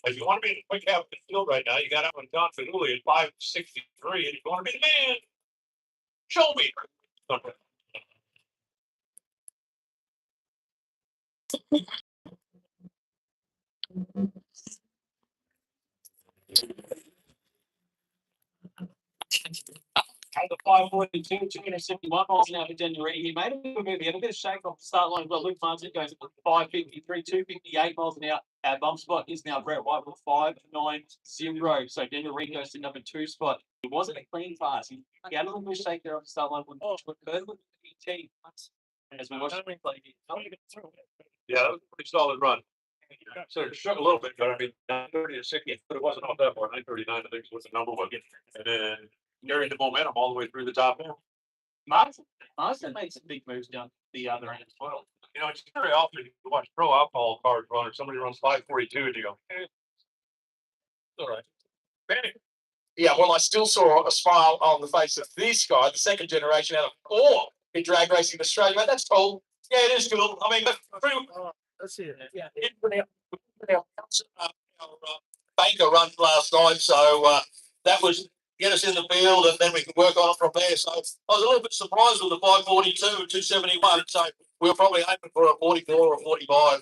If you want to be in a quick half of the field right now, you got out on Don Fiduli at 563. And if you want to be the man, show me. At the 542, 271 miles an hour for Daniel Reedy. He made a good move. He had a bit of shake off the start line. Well, Luke Martin goes at 553, 258 miles an hour. Our bump spot is now Brett White with 590. So Daniel Reedy goes to number 2 spot. It wasn't a clean pass. He had a little bit of shake there off the start line. Occurred with the PT. As we watch the replay, yeah, that was a pretty solid run. So it shook a little bit, but I mean, 930 to 60, but it wasn't off that far. 939, I think, was the number one. And then carried the momentum all the way through the top end. Marsden made some big moves down the other end as well. You know, it's very often you watch pro alcohol cars run, or somebody runs 542, and you go, all right. Benny. Yeah, well, I still saw a smile on the face of this guy, the second generation out of 4 in drag racing in Australia. Mate, that's cool. Yeah, it is cool. I mean, let's see it. Yeah, Banker run last night, so that was get us in the field, and then we can work on it from there. So I was a little bit surprised with the 542 and 271. So we were probably aiming for a 44 or 45.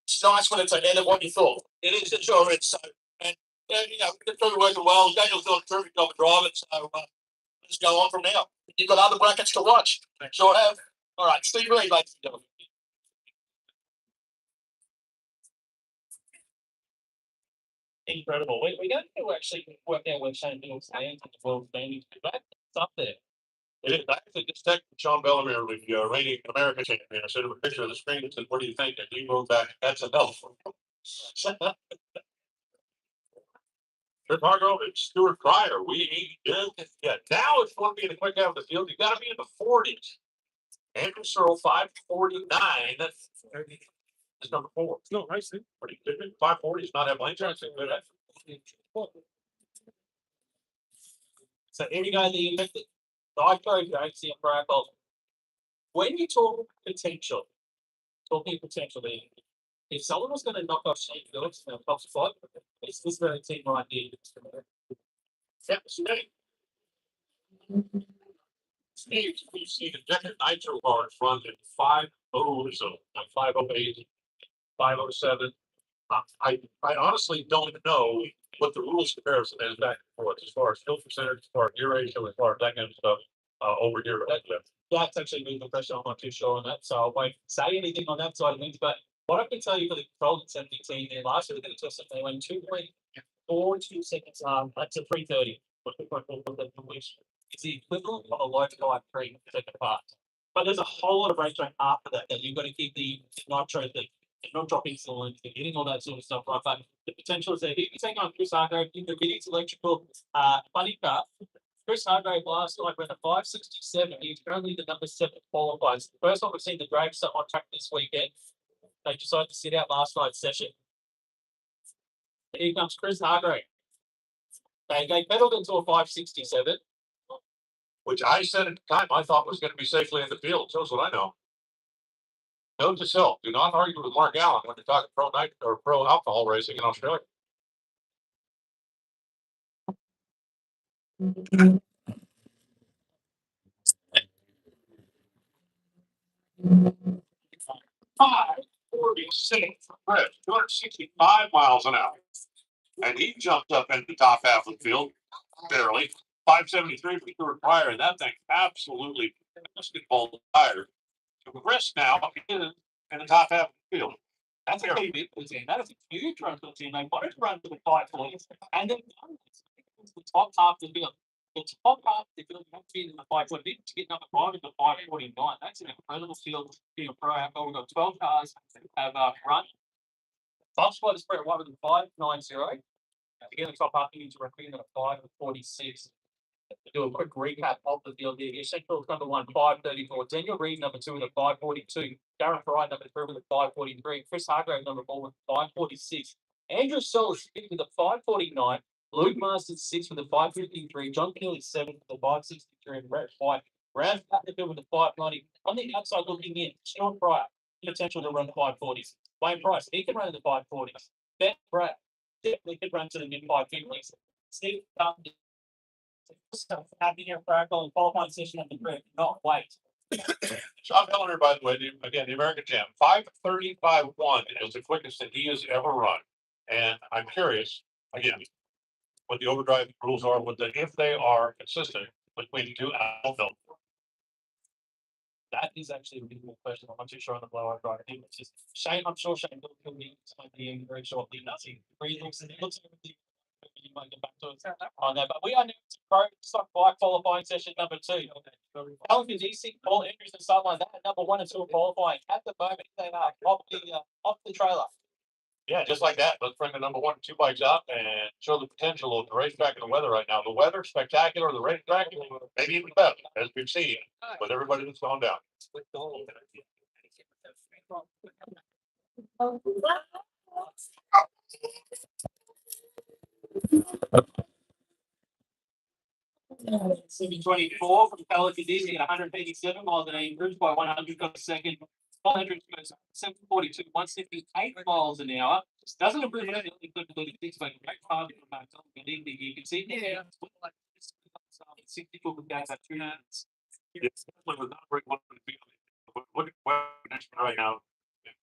It's nice when it's ahead of what you thought. It is, it sure is. So, and you know, it's really working well. Daniel's done a terrific job of driving. So let's go on from now. You've got other brackets to watch. Sure have. All right, Steve Reed, ladies and gentlemen. Incredible. We're going to actually work out where Shane Bill's stands at the world standings. It's up there. It is. I actually just texted Sean Bellemere, the reigning American champion. I sent him a picture of the screen and said, "What do you think?" And he wrote back, "That's a no." Chris Hargrove and Stuart Pryor. Yeah. Now it's going to be in the quick half of the field. You got to be in the 40s. Andrew Searle, 549. That's number 4. No, I see. 540 is not that much. So any guy that you picked, I don't see a Brackle. When you talk potential, talking potentially, if someone was going to knock off Shane Phillips in a top spot, it's this very team right here. Yeah, Steve, we've seen the Decker Nitro cars run in 5.0, so 5.08, 5.07. I honestly don't know what the rules comparison is back and forth as far as fuel percentage, as far as gear ratio, as far as that kind of stuff over here. That's actually moving the pressure. I'm not too sure on that, so I won't say anything on that side of things. But what I can tell you for the control and 70 team there last year, they're going to test something. They went 2.42 seconds up to 3:30. It's the equivalent of a low type 3 second part. But there's a whole lot of race track after that you've got to keep the nitro thing. Not dropping cylinders, getting all that sort of stuff right. But the potential is there. He can take on Chris Hargrove in the Vittix electrical funny car. Chris Hargrove last night went a 567. He's currently the number 7 qualified. It's the first time we've seen the drag stuff on track this weekend. They decided to sit out last night's session. And here comes Chris Hargrove. They pedaled into a 567, which I said at the time I thought was going to be safely in the field. Shows what I know. Note to self: do not argue with Mark Allen when you're talking pro night or pro alcohol racing in Australia. Five 46, 265 miles an hour, and he jumped up into the top half of the field barely. 573 for Stuart Pryor, and that thing absolutely basketball tire. Chris now is in the top half of the field. That's a big team. That is a huge run for the team. They wanted to run to the 540s, and then the top half of the field. The top half of the field has been in the 540 to get number 5 in the 549. That's an incredible field being a pro alcohol. We've got 12 cars have run. Top spot is Brett White with a 590. Again, the top half you need to repeat at a 546. Do a quick recap of the field here. Central number 1, 534. Daniel Reed, number 2, with a 542. Darren Fry, number 3, with a 543. Chris Hargrove, number 4, with a 546. Andrew Searle is 5th with a 549. Luke Masters 6 with a 553. John Keeley 7 with a 563. And Brett White rounds out the field with a 590. On the outside looking in, Stuart Pryor, potential to run 540s. Wayne Price, he can run in the 540s. Ben Pratt, definitely could run to the mid 550s. Steve, happy here for our goal qualifying session of the grid, not wait. Sean Miller, by the way, again, the American Champ, 5:35.1 is the quickest that he has ever run. And I'm curious, again, what the overdrive rules are, with the, if they are consistent between the two, I don't know. That is actually a really good question. I'm not too sure on the blowout drive. I think it's just Shane. I'm sure Shane will be in very shortly. Nothing. It looks like you might get back to us on that. But we are now to pro stock bike qualifying session number 2. Alan DC, Paul Andrews and something like that. Number 1 and 2 are qualifying at the moment. They are off the trailer. Yeah, just like that. Let's bring the number 1 and 2 bikes out and show the potential of the racetrack and the weather right now. The weather spectacular, the racetrack maybe even better, as we've seen, with everybody that's gone down. CB24 from Pelican DC at 187 miles an hour, improves by 100 per second. 400 goes 742, 168 miles an hour. Doesn't improve anything, good 36, but great time from you can see there. 64 guys at 2 minutes. It's definitely not a great one. Look at weather condition right now.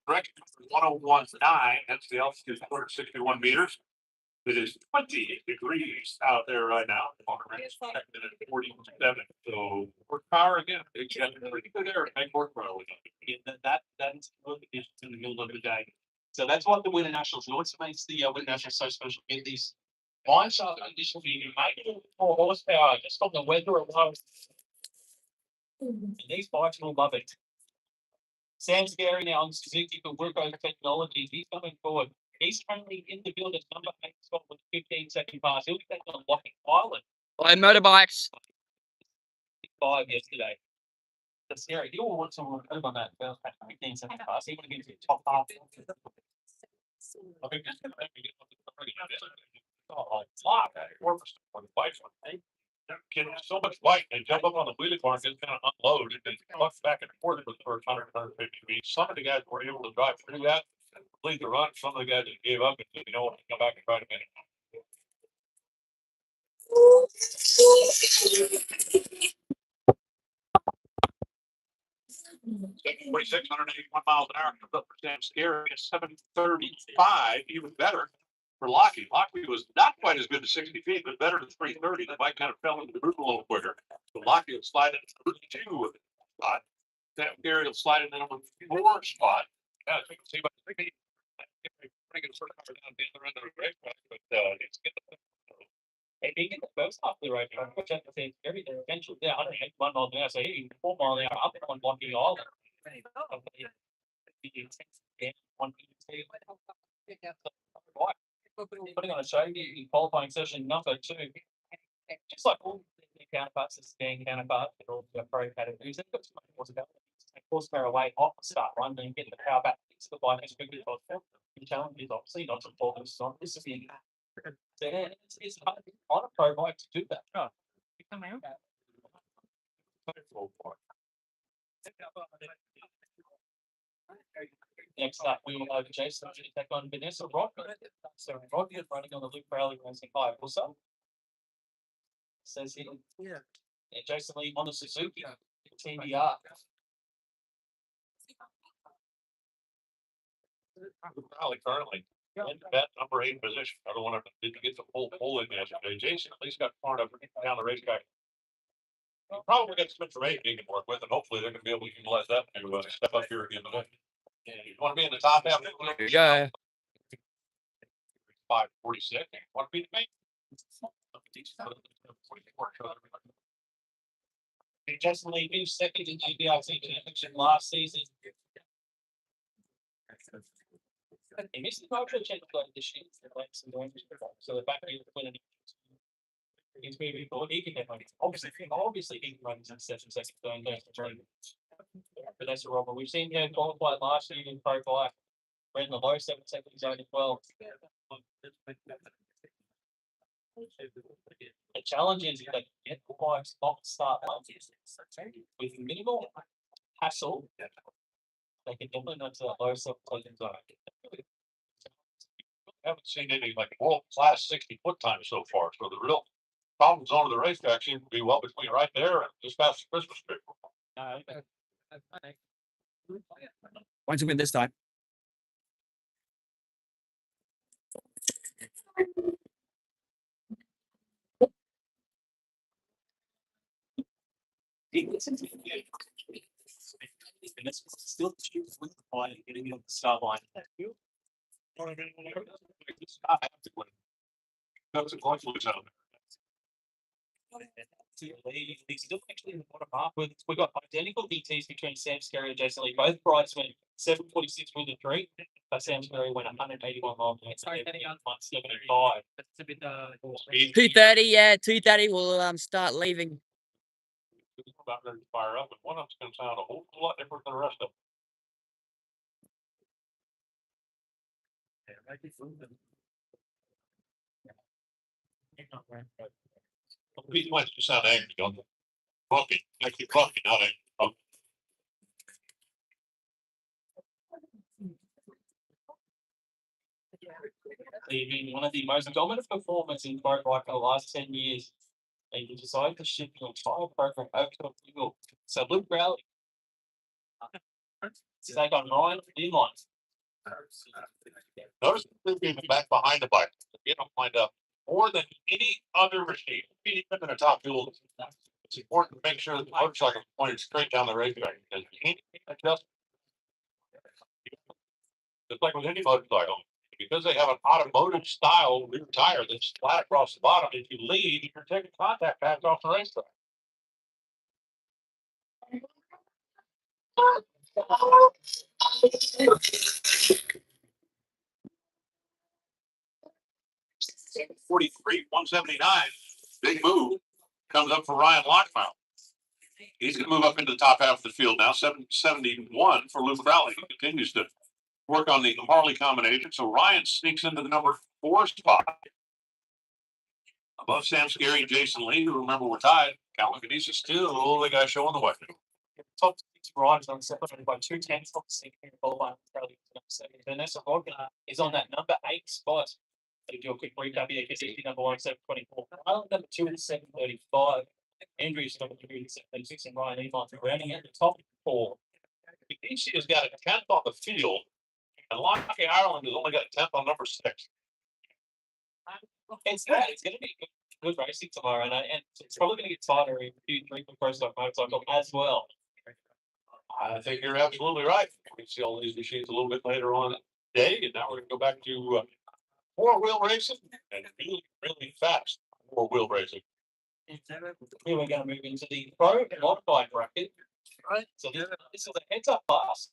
Direction 1019, that's the altitude, 461 meters. It is 20 degrees out there right now. Expected at 47, so we're power again. It's got pretty good air. Make work probably. That's good conditions in the middle of the day. So that's what the Winter Nationals do. What makes the Winter Nationals so special? Get these line shot conditions, you can make it 4 horsepower just from the weather alone. And these bikes will love it. Sam Scary now on Suzuki for Worko Technologies. He's coming forward. He's currently in the field at number 8 spot with 15-second pass. He'll be taking on Locking Island. By motorbikes. 5 yesterday. That's scary. You all want someone over on that 15-second pass. He would have given you top half. I think it's gonna make me get up to the party. Oh, fuck. Work for the bikes. Get so much light and jump up on the wheelie bar and just kind of unload and then push back and forth for the first 150 feet. Some of the guys were able to drive through that, complete the run. Some of the guys just gave up and said, you know what, come back and try to finish. 4,681 miles an hour comes up for Sam Scary at 735, even better for Lockie. Lockie was not quite as good as 60 feet, but better than 330. The bike kind of fell into the group a little quicker. So Lockie will slide into the 2 spot. Sam Scary will slide into number 4 spot. Yeah, as you can see, but I think pretty good sort of cover down the other end of the racetrack, but it's getting Hey, they get the first half of the road, which I think everything eventually there, 181 miles an hour, so he 4 miles an hour up on Locking Island. Putting on a show in qualifying session number 2. Just like all the counterparts, the stand counterparts, they're all pro categories. They've got so much horsepower. Take horsepower away off the start run, then get the power back into the bike as quickly as possible. The challenge is obviously not to focus on this is the it's hard on a pro bike to do that. Next up, we will have Jason to take on Vanessa Rodman. So Rodman is running on the Luke Rally Racing Hayabusa. Says here. Yeah. And Jason Lee on the Suzuki TBR. Rally currently in that number 8 position. I don't want to didn't get the full pull in yesterday. Jason at least got far enough down the racetrack. Probably got some information he can work with, and hopefully they're going to be able to utilize that to step up here again today. You want to be in the top half? There you go. 546. Want to be the main? Jason Lee finished second in ABRC championship last season. He missed the cultural championship this year. So the fact that he's winning, he's moving forward. He can definitely, obviously he can run in 7 seconds going down the train. But that's a robber. We've seen him qualify last year in pro bike. Ran the low 7 second zone as well. The challenge is that get the bikes off the start line with minimal hassle. They can definitely not to that low 7 second zone. haven't seen any like world class 60-foot times so far. So the real problem zone of the racetrack seems to be well between right there and just past the Christmas tree. Why don't you win this time? And it's still with the fire getting on the start line. That's a close one sound. He's still actually in the bottom half. We got identical DTs between Sam Skerry and Jason Lee. Both rides went 746 with the 3. But Sam Skerry went 181 miles. Sorry, any other- 175. That's a bit, 2:30. Yeah, 2:30. We'll start leaving. About ready to fire up, and one of them's gonna sound a whole lot different than the rest of them. He wants to sound angry, don't they? Bucking, actually bucking, not angry. Bucking. They've been one of the most dominant performers in Pro Bike for the last 10 years. And you decided to shift the entire program over to a single. So Luke Rowley. Take on Ryan Inline. Notice they're being back behind the bike, get them lined up more than any other machine, any in the top fuel. It's important to make sure that the motorcycle is pointed straight down the racetrack, because you can't adjust. Just like with any motorcycle, because they have an automotive style rear tire that's flat across the bottom, if you lead, you're taking contact pads off the racetrack. $43,179, big move, comes up for Ryan Lockmouth. He's gonna move up into the top half of the field now, 771 for Luke Rowley. He continues to work on the Harley combination, so Ryan sneaks into the number 4 spot. Above Sam Skerry and Jason Lee, who remember were tied. Calvin Cadiz is still the guy showing the way. Top 6 riders on separated by 2 tenths of the second qualifying. Vanessa Hodgkin is on that number 8 spot. To do a quick recap here, because he's number 1, 724. Island number 2 is 735. Andrew's number 3 is 736, and Ryan Emont rounding out the top 4. Cadiz has got a 10th on the field, and Lockie Ireland has only got a 10th on number 6. It's going to be good racing tomorrow, and it's probably going to get tighter in Q3 for Pro Stock Motorcycle as well. I think you're absolutely right. We see all these machines a little bit later on today, and now we're gonna go back to 4-wheel racing and really, really fast 4-wheel racing. Here we're going to move into the Pro Modified bracket. Right. So this is a heads-up class.